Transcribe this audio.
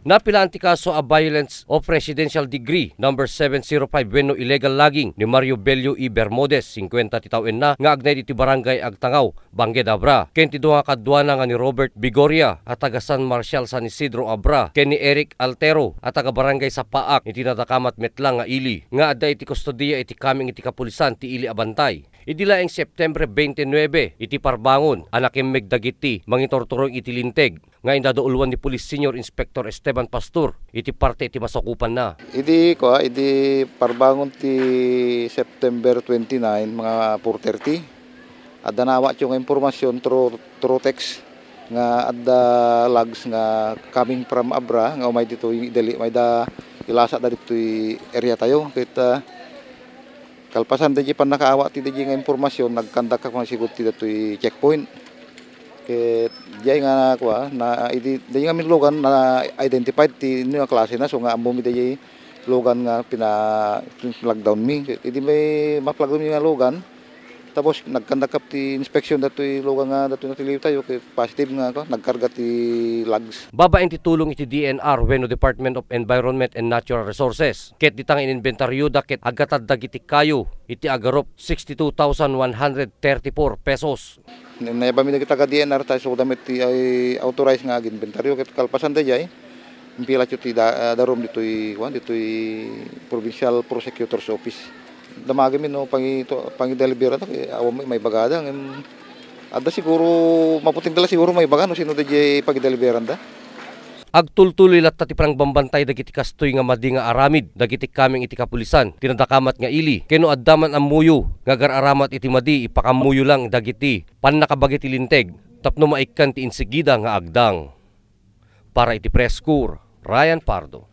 Napilaan ti kaso a violence of presidential degree number 705 wenno illegal logging ni Mario Bello E. Bermudez 50 ti tawen na nga agnay iti barangay Agtangaw, Bangged Abra. Ken ti duha kadwana nga ni Robert Bigoria at taga San Marcial San Isidro Abra, ken ni Eric Altero at taga barangay sa Paak iti nadakamat metlang nga ili nga adda iti kustodiya iti kaming iti kapulisan ti ili abantay. Idilaeng September 29 iti Parbangon anakem megdagiti mangitorturong iti linteg nga indadoulwan ni Police Senior Inspector Esteban Pastor iti parte iti masakupan na. Idi Parbangon ti September 29 mga 4:30 adda nawa ti nga impormasyon through text nga adda logs nga coming from Abra nga umay dito idali may da ilasa da dito area tayo kita kalpasan da pan nakaawa ti nga impormasyon nagkandak ka kung sigut ti datoy checkpoint ket jay nga kuha na idi nga minlogan na identified ti nga klase na so nga ammo mi di logan nga lockdown mi idi may ma-plug mi nga logan tapos nagkandak ti inspection datoy logan nga datoy natiliw tayo ket positive nga ko nagkarga ti logs. Babaen ti tulong iti DNR wenno Department of Environment and Natural Resources ket ditang ininventaryo da ket agatad dagiti kayo iti agarop 62,134 pesos. Naiba mi kita ka DNR tayo so damit ti ay authorized nga inventaryo ket kalpasan dayay impila ti darom ditoy Provincial Prosecutor's Office. Damagin mi no pangi-deliver awam may bagada adda siguro maputing dala siguro may baga no sino DJ pagi-deliveran da. Agtultuloy latta ti parang bambantay dagiti kastoy nga madi nga aramid dagiti kaming iti kapulisan tinadakamat nga ili keno addaman amuyo nga gararamat iti madi ipakamuyo lang dagiti pannakabagiti linteg tapno maikkan ti insigida nga agdang. Para iti Press Corps, Ryan Pardo.